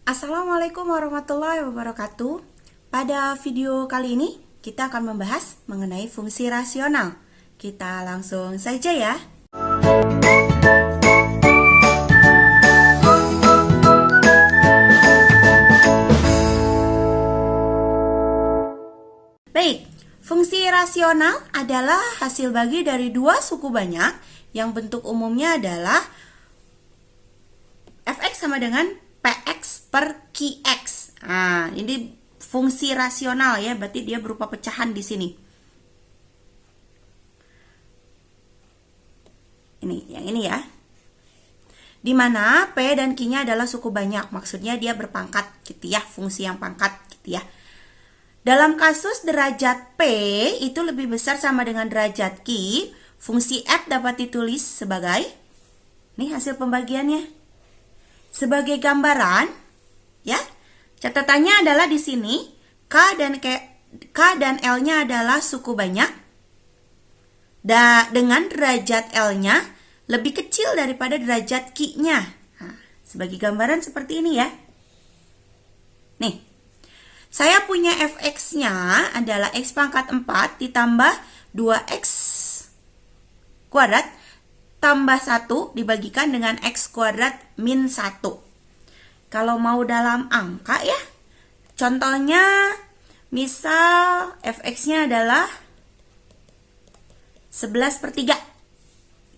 Assalamualaikum warahmatullahi wabarakatuh. Pada video kali ini kita akan membahas mengenai fungsi rasional. Kita langsung saja ya. Baik, fungsi rasional adalah hasil bagi dari dua suku banyak yang bentuk umumnya adalah fx sama dengan px per qx. Nah, ini fungsi rasional ya, berarti dia berupa pecahan di sini. Ini, yang ini ya. Di mana P dan Q-nya adalah suku banyak, maksudnya dia berpangkat gitu ya, fungsi yang pangkat gitu ya. Dalam kasus derajat P itu lebih besar sama dengan derajat Q, fungsi F dapat ditulis sebagai, ini hasil pembagiannya. Sebagai gambaran, ya, catatannya adalah di sini K dan L-nya adalah suku banyak, dengan derajat L-nya lebih kecil daripada derajat Q-nya. Nah, sebagai gambaran seperti ini ya. Nih, saya punya fx-nya adalah x pangkat 4 ditambah 2x kuadrat tambah 1 dibagikan dengan x kuadrat min 1. Kalau mau dalam angka ya, contohnya misal fx-nya adalah 11/3.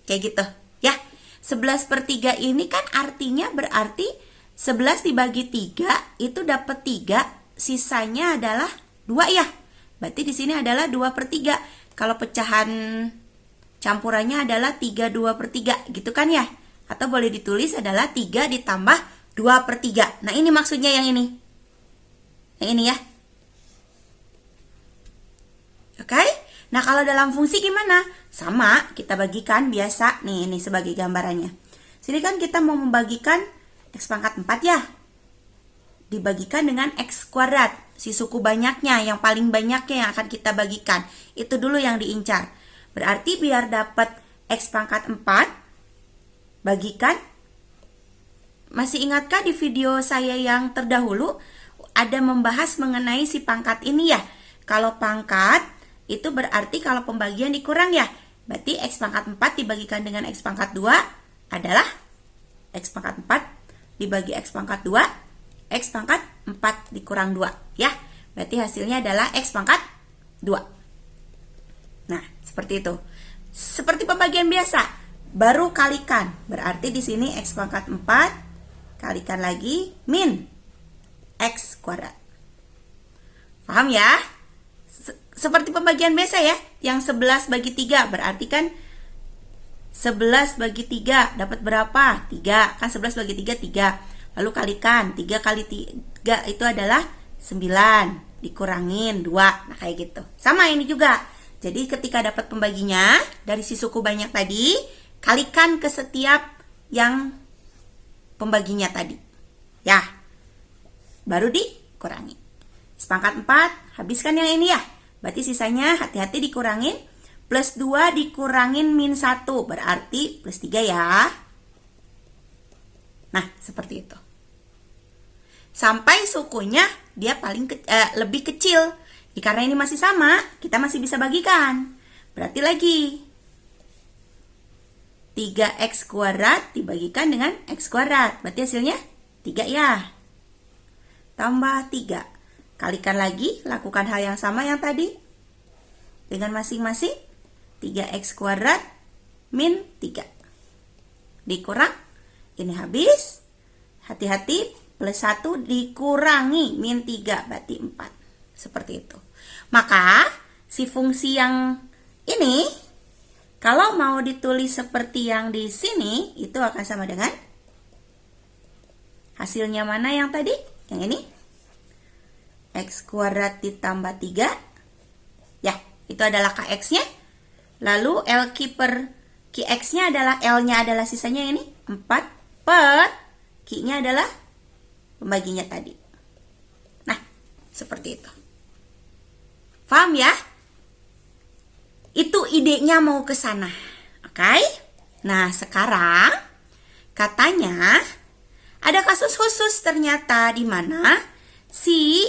Kayak gitu ya. 11/3 ini kan artinya berarti 11 dibagi 3 itu dapat 3, sisanya adalah 2 ya. Berarti di sini adalah 2/3. Kalau pecahan campurannya adalah 3/2/3 gitu kan ya. Atau boleh ditulis adalah 3 ditambah 2/3. Nah, ini maksudnya yang ini. Yang ini ya. Oke? Nah, kalau dalam fungsi gimana? Sama, kita bagikan biasa. Nih, ini sebagai gambarannya. Sini kan kita mau membagikan x pangkat 4 ya. Dibagikan dengan x kuadrat. Si suku banyaknya, yang paling banyaknya yang akan kita bagikan. Itu dulu yang diincar. Berarti biar dapat x pangkat 4, bagikan. Masih ingatkah di video saya yang terdahulu ada membahas mengenai si pangkat ini ya? Kalau pangkat itu berarti kalau pembagian dikurang ya. Berarti x pangkat 4 dibagikan dengan x pangkat 2 adalah x pangkat 4 dibagi x pangkat 2, x pangkat 4 dikurang 2 ya. Berarti hasilnya adalah x pangkat 2. Nah, seperti itu. Seperti pembagian biasa, baru kalikan. Berarti di sini x pangkat 4 kalikan lagi min x kuadrat. Paham ya? Seperti pembagian biasa ya, yang 11 bagi 3 berarti kan 11 bagi 3 dapat berapa? 3. Kan 11 bagi 3 3. Lalu kalikan 3 kali 3 itu adalah 9 dikurangin 2. Nah, kayak gitu. Sama ini juga. Jadi ketika dapat pembaginya dari si suku banyak tadi, kalikan ke setiap yang pembaginya tadi. Ya. Baru dikurangi. Sepangkat 4, habiskan yang ini ya. Berarti sisanya hati-hati dikurangin. Plus 2 dikurangin min 1. Berarti plus 3 ya. Nah, seperti itu. Sampai sukunya dia lebih kecil. Karena ini masih sama, kita masih bisa bagikan. Berarti lagi 3x kuadrat dibagikan dengan x kuadrat. Berarti hasilnya 3 ya. Tambah 3. Kalikan lagi, lakukan hal yang sama yang tadi. Dengan masing-masing 3x kuadrat min 3. Dikurang, ini habis. Hati-hati, plus 1 dikurangi min 3, berarti 4. Seperti itu. Maka, si fungsi yang ini, kalau mau ditulis seperti yang di sini, itu akan sama dengan hasilnya mana yang tadi? Yang ini. X kuadrat ditambah 3. Ya, itu adalah kx-nya. Lalu LQ per qx-nya adalah L-nya adalah sisanya ini 4 per Q-nya adalah pembaginya tadi. Nah, seperti itu. Paham ya? Itu idenya mau ke sana. Oke? Nah, sekarang katanya Ada kasus khusus ternyata di mana si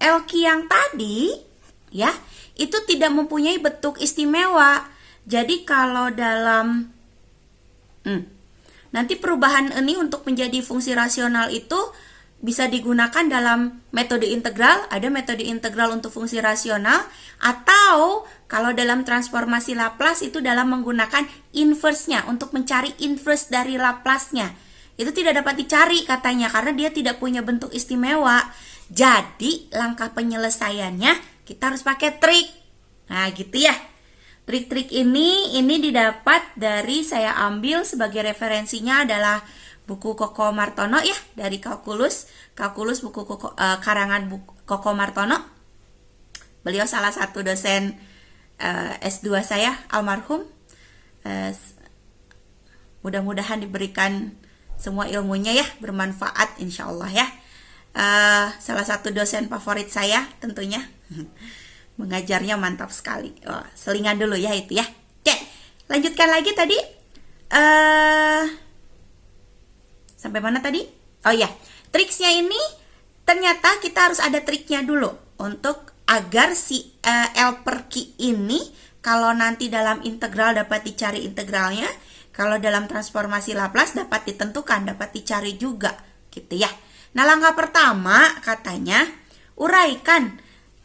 LQ yang tadi ya, itu tidak mempunyai bentuk istimewa. Jadi kalau dalam nanti perubahan ini untuk menjadi fungsi rasional itu bisa digunakan dalam metode integral. Ada metode integral untuk fungsi rasional, atau kalau dalam transformasi Laplace itu dalam menggunakan inverse-nya untuk mencari inverse dari Laplace-nya. Itu tidak dapat dicari katanya karena dia tidak punya bentuk istimewa. Jadi langkah penyelesaiannya kita harus pakai trik. Nah gitu ya. Trik-trik ini didapat dari, saya ambil sebagai referensinya adalah buku Koko Martono ya, dari Kalkulus buku karangan Koko Martono. Beliau salah satu dosen S2 saya, almarhum. Mudah-mudahan diberikan semua ilmunya ya, bermanfaat insya Allah ya. Salah satu dosen favorit saya tentunya. Mengajarnya mantap sekali. Selingan dulu ya itu ya. Oke, lanjutkan lagi tadi. Sampai mana tadi? Oh ya, triksnya ini ternyata kita harus ada triknya dulu untuk agar si L per Q ini kalau nanti dalam integral dapat dicari integralnya, kalau dalam transformasi Laplace dapat ditentukan, dapat dicari juga, gitu ya. Nah, langkah pertama katanya uraikan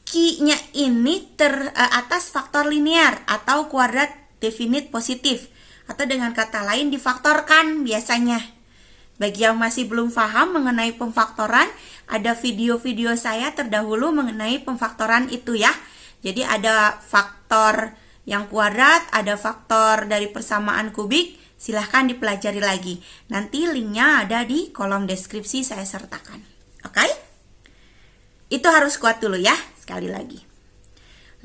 Q-nya ini atas faktor linear atau kuadrat definit positif, atau dengan kata lain difaktorkan biasanya. Bagi yang masih belum paham mengenai pemfaktoran, ada video-video saya terdahulu mengenai pemfaktoran itu ya. Jadi ada faktor yang kuadrat, ada faktor dari persamaan kubik, silahkan dipelajari lagi. Nanti linknya ada di kolom deskripsi saya sertakan. Oke? Itu harus kuat dulu ya, sekali lagi.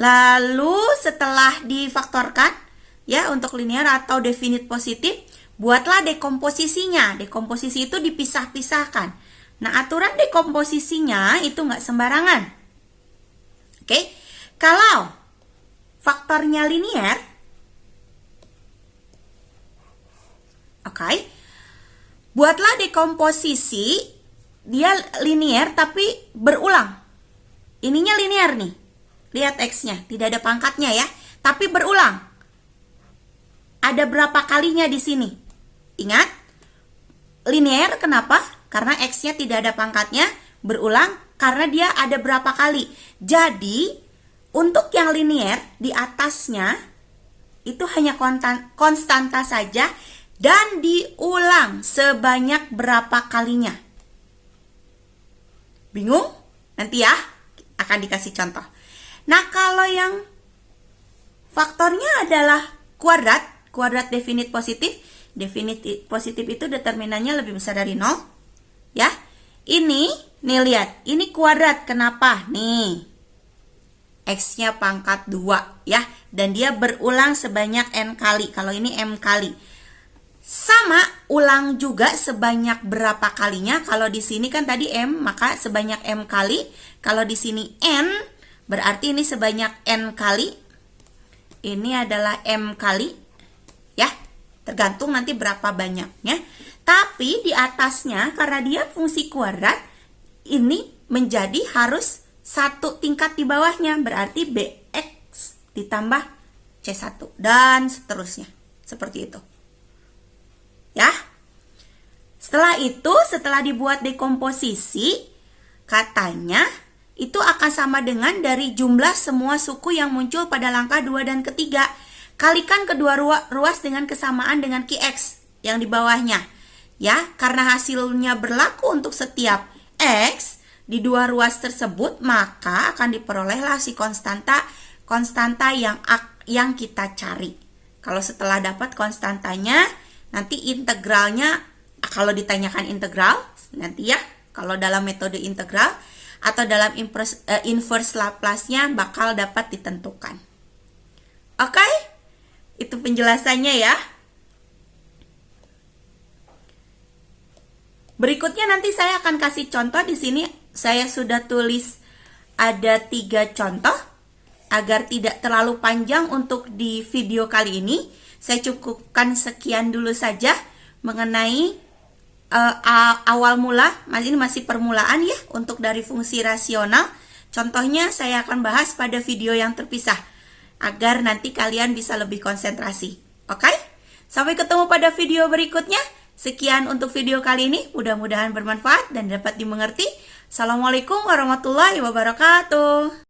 Lalu setelah difaktorkan ya untuk linear atau definit positif, buatlah dekomposisinya. Dekomposisi itu dipisah-pisahkan. Nah, aturan dekomposisinya itu nggak sembarangan. Oke, kalau faktornya linear, oke, buatlah dekomposisi dia linear tapi berulang. Ininya linear nih. Lihat X-nya, tidak ada pangkatnya ya, tapi berulang. Ada berapa kalinya di sini? Ingat, linear kenapa? Karena X-nya tidak ada pangkatnya, berulang karena dia ada berapa kali. Jadi, untuk yang linear di atasnya, itu hanya konstanta saja dan diulang sebanyak berapa kalinya. Bingung? Nanti ya, akan dikasih contoh. Nah, kalau yang faktornya adalah kuadrat definit positif. Definit positif itu determinannya lebih besar dari 0. Ya. Ini, nih lihat. Ini kuadrat. Kenapa? Nih. X-nya pangkat 2. Ya. Dan dia berulang sebanyak N kali. Kalau ini M kali. Sama, ulang juga sebanyak berapa kalinya. Kalau di sini kan tadi M, maka sebanyak M kali. Kalau di sini N, berarti ini sebanyak N kali. Ini adalah M kali. Ya. Tergantung nanti berapa banyaknya. Tapi di atasnya karena dia fungsi kuadrat, ini menjadi harus satu tingkat di bawahnya. Berarti BX ditambah C1 dan seterusnya. Seperti itu. Ya. Setelah itu, setelah dibuat dekomposisi, katanya itu akan sama dengan dari jumlah semua suku yang muncul pada langkah 2 dan ketiga. Kalikan kedua ruas dengan kesamaan dengan QX yang di bawahnya. Ya, karena hasilnya berlaku untuk setiap X di dua ruas tersebut, maka akan diperolehlah si konstanta yang kita cari. Kalau setelah dapat konstantanya, nanti integralnya, kalau ditanyakan integral, nanti ya, kalau dalam metode integral atau dalam inverse Laplace-nya bakal dapat ditentukan. Oke? Itu penjelasannya ya. Berikutnya nanti saya akan kasih contoh. Di sini saya sudah tulis ada 3 contoh. Agar tidak terlalu panjang untuk di video kali ini, saya cukupkan sekian dulu saja mengenai awal mula, ini masih permulaan ya untuk dari fungsi rasional. Contohnya saya akan bahas pada video yang terpisah agar nanti kalian bisa lebih konsentrasi. Oke? Sampai ketemu pada video berikutnya. Sekian untuk video kali ini, mudah-mudahan bermanfaat dan dapat dimengerti. Assalamualaikum warahmatullahi wabarakatuh.